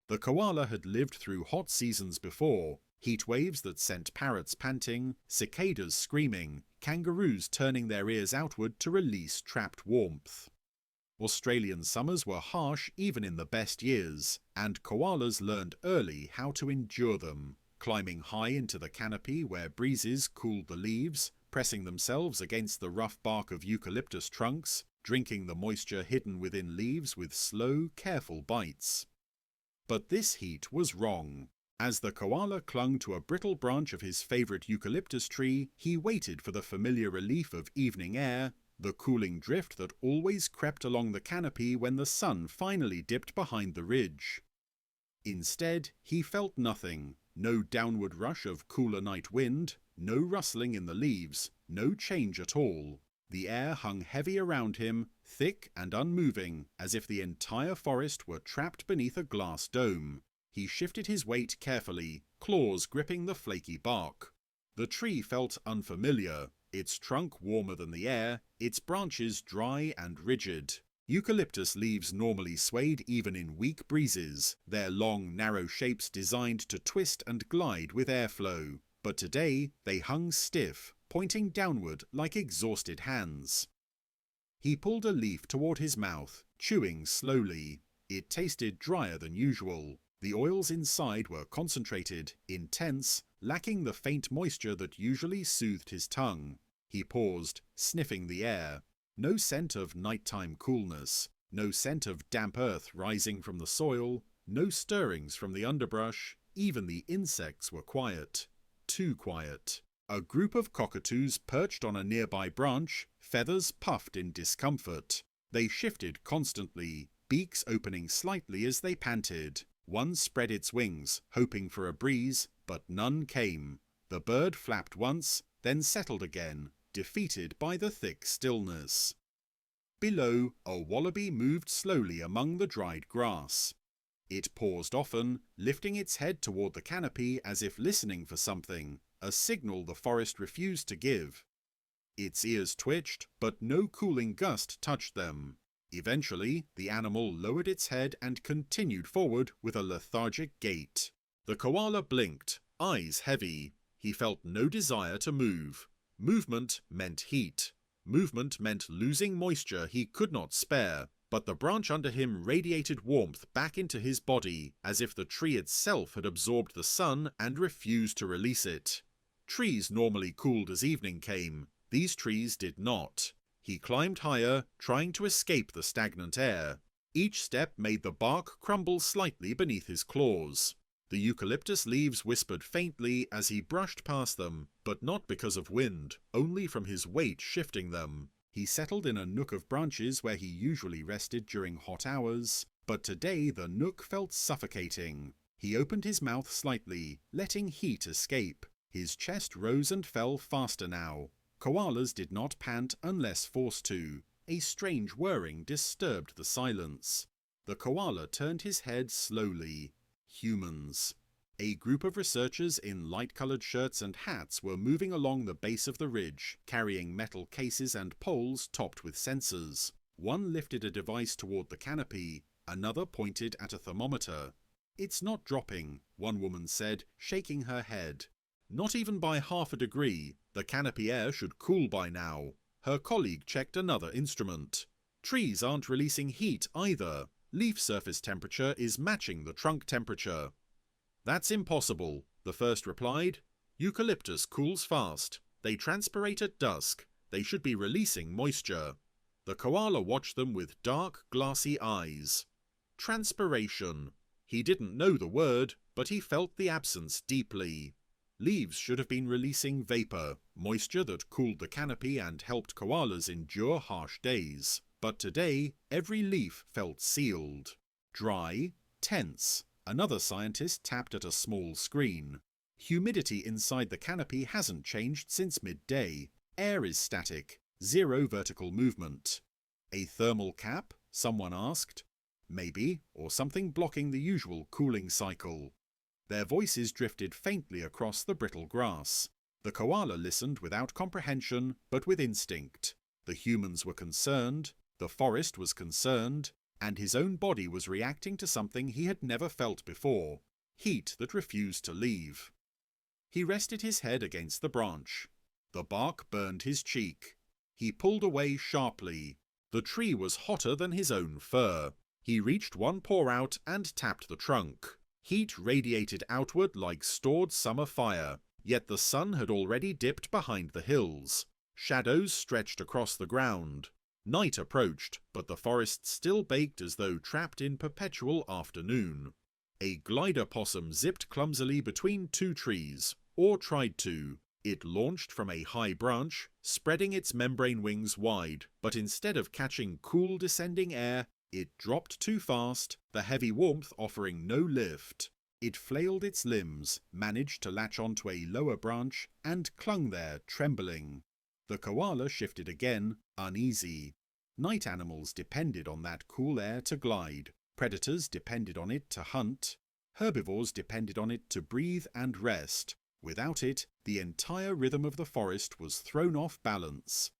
The koala had lived through hot seasons before, heat waves that sent parrots panting, cicadas screaming, kangaroos turning their ears outward to release trapped warmth. Australian summers were harsh even in the best years, and koalas learned early how to endure them, climbing high into the canopy where breezes cooled the leaves, pressing themselves against the rough bark of eucalyptus trunks, drinking the moisture hidden within leaves with slow, careful bites. But this heat was wrong. As the koala clung to a brittle branch of his favourite eucalyptus tree, he waited for the familiar relief of evening air, the cooling drift that always crept along the canopy when the sun finally dipped behind the ridge. Instead, he felt nothing. No downward rush of cooler night wind, no rustling in the leaves, no change at all. The air hung heavy around him, thick and unmoving, as if the entire forest were trapped beneath a glass dome. He shifted his weight carefully, claws gripping the flaky bark. The tree felt unfamiliar, its trunk warmer than the air, its branches dry and rigid. Eucalyptus leaves normally swayed even in weak breezes, their long, narrow shapes designed to twist and glide with airflow. But today they hung stiff, pointing downward like exhausted hands. He pulled a leaf toward his mouth, chewing slowly. It tasted drier than usual. The oils inside were concentrated, intense, lacking the faint moisture that usually soothed his tongue. He paused, sniffing the air. No scent of nighttime coolness, no scent of damp earth rising from the soil, no stirrings from the underbrush. Even the insects were quiet. Too quiet. A group of cockatoos perched on a nearby branch, feathers puffed in discomfort. They shifted constantly, beaks opening slightly as they panted. One spread its wings, hoping for a breeze, but none came. The bird flapped once, then settled again, defeated by the thick stillness. Below, a wallaby moved slowly among the dried grass. It paused often, lifting its head toward the canopy as if listening for something, a signal the forest refused to give. Its ears twitched, but no cooling gust touched them. Eventually, the animal lowered its head and continued forward with a lethargic gait. The koala blinked, eyes heavy. He felt no desire to move. Movement meant heat. Movement meant losing moisture he could not spare, but the branch under him radiated warmth back into his body, as if the tree itself had absorbed the sun and refused to release it. Trees normally cooled as evening came. These trees did not. He climbed higher, trying to escape the stagnant air. Each step made the bark crumble slightly beneath his claws. The eucalyptus leaves whispered faintly as he brushed past them, but not because of wind, only from his weight shifting them. He settled in a nook of branches where he usually rested during hot hours, but today the nook felt suffocating. He opened his mouth slightly, letting heat escape. His chest rose and fell faster now. Koalas did not pant unless forced to. A strange whirring disturbed the silence. The koala turned his head slowly. Humans. A group of researchers in light-coloured shirts and hats were moving along the base of the ridge, carrying metal cases and poles topped with sensors. One lifted a device toward the canopy, another pointed at a thermometer. "It's not dropping," one woman said, shaking her head. "Not even by half a degree. The canopy air should cool by now." Her colleague checked another instrument. "Trees aren't releasing heat either. Leaf surface temperature is matching the trunk temperature." "That's impossible," the first replied. "Eucalyptus cools fast. They transpirate at dusk. They should be releasing moisture." The koala watched them with dark, glassy eyes. Transpiration. He didn't know the word, but he felt the absence deeply. Leaves should have been releasing vapor, moisture that cooled the canopy and helped koalas endure harsh days. But today, every leaf felt sealed. Dry, tense. Another scientist tapped at a small screen. Humidity inside the canopy hasn't changed since midday. Air is static, zero vertical movement. "A thermal cap?" someone asked. "Maybe, or something blocking the usual cooling cycle." Their voices drifted faintly across the brittle grass. The koala listened without comprehension, but with instinct. The humans were concerned. The forest was concerned. and his own body was reacting to something he had never felt before, heat that refused to leave. He rested his head against the branch. The bark burned his cheek. He pulled away sharply. The tree was hotter than his own fur. He reached one paw out and tapped the trunk. Heat radiated outward like stored summer fire, yet the sun had already dipped behind the hills. Shadows stretched across the ground. Night approached, but the forest still baked as though trapped in perpetual afternoon. A glider possum zipped clumsily between two trees, or tried to. It launched from a high branch, spreading its membrane wings wide, but instead of catching cool descending air, it dropped too fast, the heavy warmth offering no lift. It flailed its limbs, managed to latch onto a lower branch, and clung there, trembling. The koala shifted again, uneasy. Night animals depended on that cool air to glide. Predators depended on it to hunt. Herbivores depended on it to breathe and rest. Without it, the entire rhythm of the forest was thrown off balance.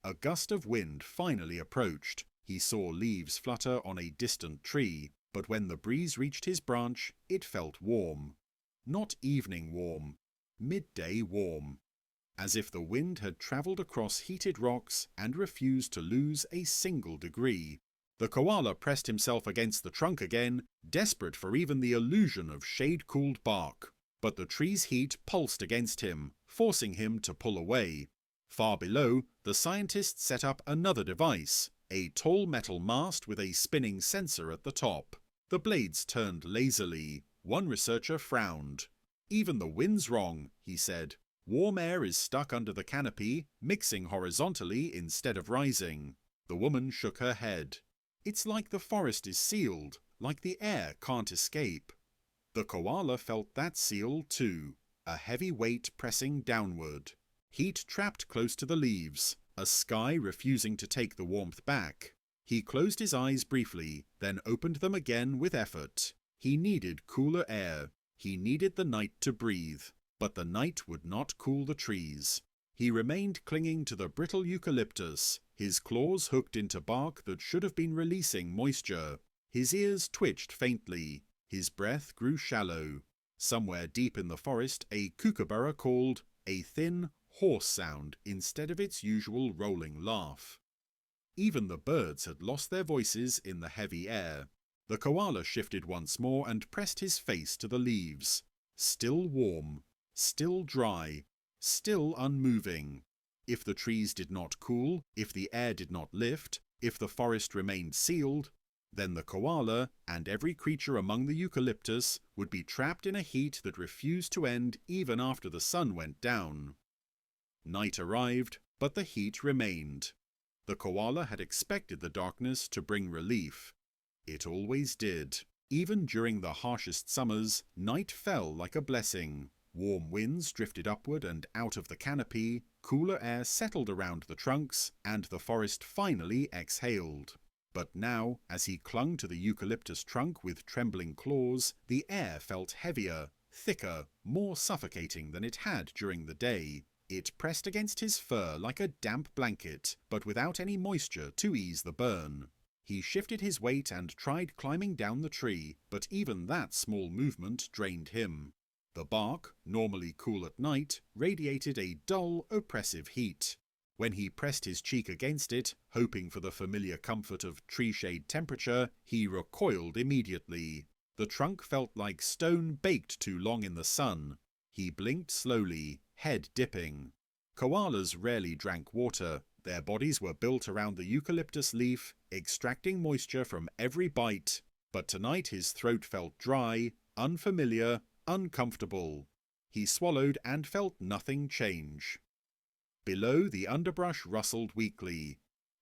A gust of wind finally approached. He saw leaves flutter on a distant tree, but when the breeze reached his branch, it felt warm. Not evening warm, midday warm. As if the wind had travelled across heated rocks and refused to lose a single degree. The koala pressed himself against the trunk again, desperate for even the illusion of shade-cooled bark. But the tree's heat pulsed against him, forcing him to pull away. Far below, the scientists set up another device, a tall metal mast with a spinning sensor at the top. The blades turned lazily. One researcher frowned. "Even the wind's wrong," he said. "Warm air is stuck under the canopy, mixing horizontally instead of rising." The woman shook her head. "It's like the forest is sealed, like the air can't escape." The koala felt that seal too, a heavy weight pressing downward. Heat trapped close to the leaves, a sky refusing to take the warmth back. He closed his eyes briefly, then opened them again with effort. He needed cooler air. He needed the night to breathe, but the night would not cool the trees. He remained clinging to the brittle eucalyptus, his claws hooked into bark that should have been releasing moisture. His ears twitched faintly. His breath grew shallow. Somewhere deep in the forest, a kookaburra called, a thin, hoarse sound instead of its usual rolling laugh. Even the birds had lost their voices in the heavy air. The koala shifted once more and pressed his face to the leaves. Still warm, still dry, still unmoving. If the trees did not cool, if the air did not lift, if the forest remained sealed, then the koala, and every creature among the eucalyptus, would be trapped in a heat that refused to end even after the sun went down. Night arrived, but the heat remained. The koala had expected the darkness to bring relief. It always did. Even during the harshest summers, night fell like a blessing. Warm winds drifted upward and out of the canopy, cooler air settled around the trunks, and the forest finally exhaled. But now, as he clung to the eucalyptus trunk with trembling claws, the air felt heavier, thicker, more suffocating than it had during the day. It pressed against his fur like a damp blanket, but without any moisture to ease the burn. He shifted his weight and tried climbing down the tree, but even that small movement drained him. The bark, normally cool at night, radiated a dull, oppressive heat. When he pressed his cheek against it, hoping for the familiar comfort of tree-shade temperature, he recoiled immediately. The trunk felt like stone baked too long in the sun. He blinked slowly, head dipping. Koalas rarely drank water. Their bodies were built around the eucalyptus leaf, extracting moisture from every bite. But tonight his throat felt dry, unfamiliar, uncomfortable. He swallowed and felt nothing change. Below, the underbrush rustled weakly.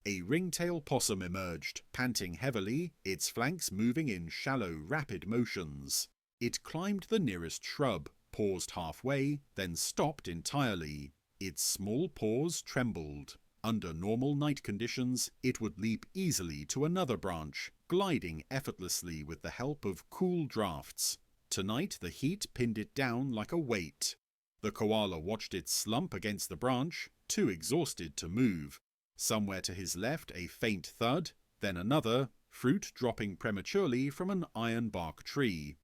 A ringtail possum emerged, panting heavily, its flanks moving in shallow, rapid motions. It climbed the nearest shrub, paused halfway, then stopped entirely. Its small paws trembled. Under normal night conditions, it would leap easily to another branch, gliding effortlessly with the help of cool drafts. Tonight the heat pinned it down like a weight. The koala watched it slump against the branch, too exhausted to move. Somewhere to his left a faint thud, then another, fruit dropping prematurely from an ironbark tree.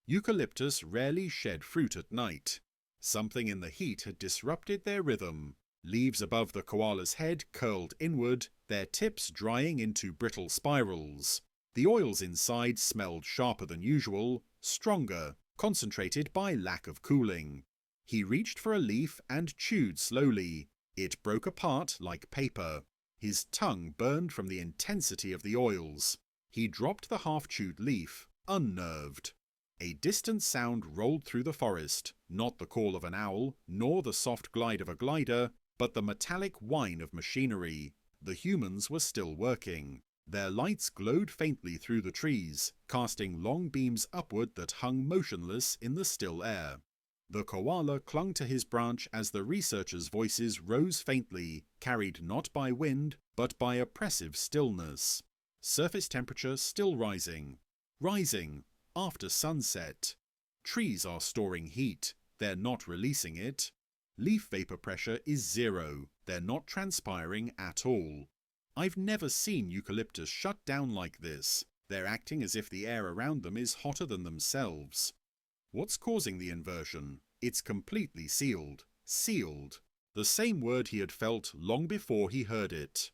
Eucalyptus rarely shed fruit at night. Something in the heat had disrupted their rhythm. Leaves above the koala's head curled inward, their tips drying into brittle spirals. The oils inside smelled sharper than usual, stronger, concentrated by lack of cooling. He reached for a leaf and chewed slowly. It broke apart like paper. His tongue burned from the intensity of the oils. He dropped the half-chewed leaf, unnerved. A distant sound rolled through the forest, not the call of an owl, nor the soft glide of a glider, but the metallic whine of machinery. The humans were still working. Their lights glowed faintly through the trees, casting long beams upward that hung motionless in the still air. The koala clung to his branch as the researchers' voices rose faintly, carried not by wind, but by oppressive stillness. Surface temperature still rising. Rising, after sunset. Trees are storing heat, they're not releasing it. Leaf vapor pressure is 0, they're not transpiring at all. I've never seen eucalyptus shut down like this. They're acting as if the air around them is hotter than themselves. What's causing the inversion? It's completely sealed. Sealed. The same word he had felt long before he heard it.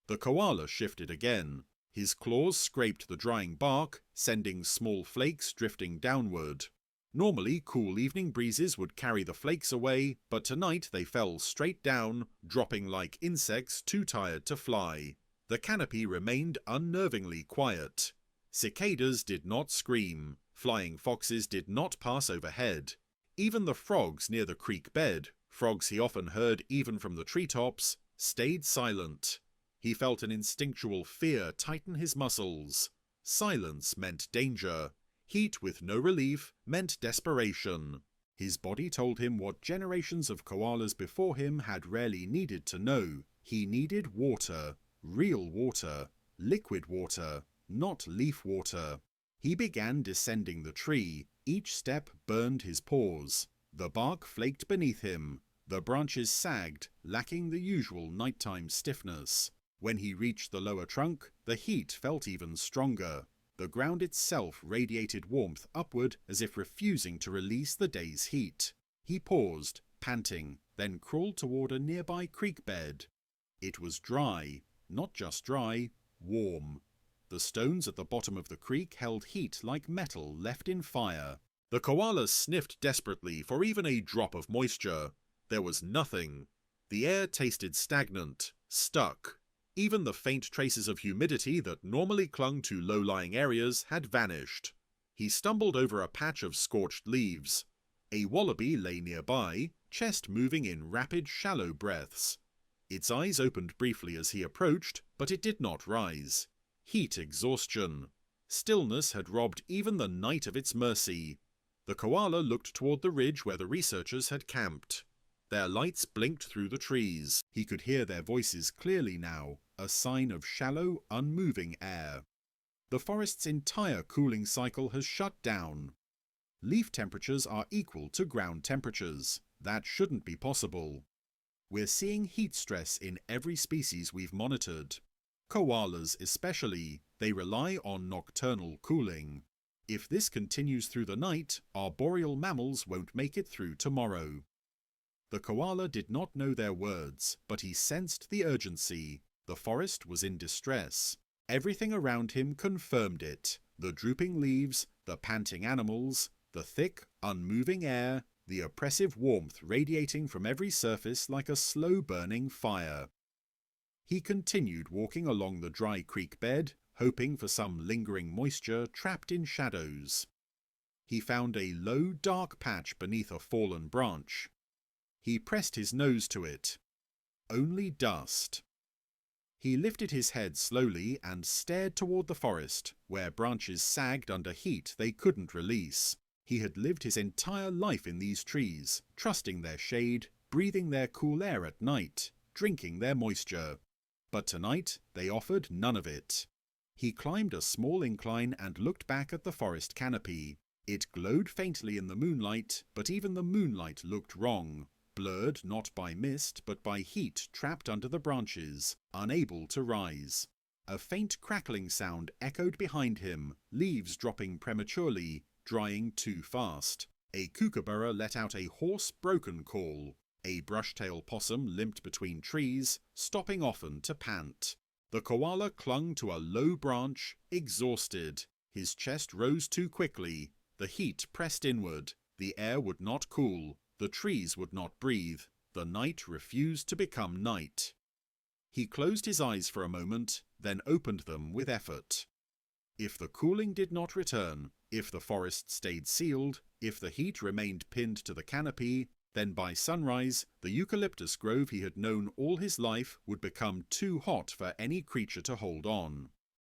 The koala shifted again. His claws scraped the drying bark, sending small flakes drifting downward. Normally, cool evening breezes would carry the flakes away, but tonight they fell straight down, dropping like insects too tired to fly. The canopy remained unnervingly quiet. Cicadas did not scream. Flying foxes did not pass overhead. Even the frogs near the creek bed, frogs he often heard even from the treetops, stayed silent. He felt an instinctual fear tighten his muscles. Silence meant danger. Heat with no relief meant desperation. His body told him what generations of koalas before him had rarely needed to know. He needed water. Real water. Liquid water. Not leaf water. He began descending the tree. Each step burned his paws. The bark flaked beneath him. The branches sagged, lacking the usual nighttime stiffness. When he reached the lower trunk, the heat felt even stronger. The ground itself radiated warmth upward as if refusing to release the day's heat. He paused, panting, then crawled toward a nearby creek bed. It was dry, not just dry, warm. The stones at the bottom of the creek held heat like metal left in fire. The koala sniffed desperately for even a drop of moisture. There was nothing. The air tasted stagnant, stuck. Even the faint traces of humidity that normally clung to low-lying areas had vanished. He stumbled over a patch of scorched leaves. A wallaby lay nearby, chest moving in rapid, shallow breaths. Its eyes opened briefly as he approached, but it did not rise. Heat exhaustion. Stillness had robbed even the night of its mercy. The koala looked toward the ridge where the researchers had camped. Their lights blinked through the trees. He could hear their voices clearly now, a sign of shallow, unmoving air. The forest's entire cooling cycle has shut down. Leaf temperatures are equal to ground temperatures. That shouldn't be possible. We're seeing heat stress in every species we've monitored. Koalas especially, they rely on nocturnal cooling. If this continues through the night, arboreal mammals won't make it through tomorrow. The koala did not know their words, but he sensed the urgency. The forest was in distress. Everything around him confirmed it. The drooping leaves, the panting animals, the thick, unmoving air, the oppressive warmth radiating from every surface like a slow-burning fire. He continued walking along the dry creek bed, hoping for some lingering moisture trapped in shadows. He found a low, dark patch beneath a fallen branch. He pressed his nose to it. Only dust. He lifted his head slowly and stared toward the forest, where branches sagged under heat they couldn't release. He had lived his entire life in these trees, trusting their shade, breathing their cool air at night, drinking their moisture. But tonight they offered none of it. He climbed a small incline and looked back at the forest canopy. It glowed faintly in the moonlight, but even the moonlight looked wrong. Blurred not by mist, but by heat trapped under the branches, unable to rise. A faint crackling sound echoed behind him, leaves dropping prematurely, drying too fast. A kookaburra let out a hoarse, broken call. A brush-tail possum limped between trees, stopping often to pant. The koala clung to a low branch, exhausted. His chest rose too quickly. The heat pressed inward. The air would not cool. The trees would not breathe. The night refused to become night. He closed his eyes for a moment, then opened them with effort. If the cooling did not return, if the forest stayed sealed, if the heat remained pinned to the canopy, then by sunrise, the eucalyptus grove he had known all his life would become too hot for any creature to hold on.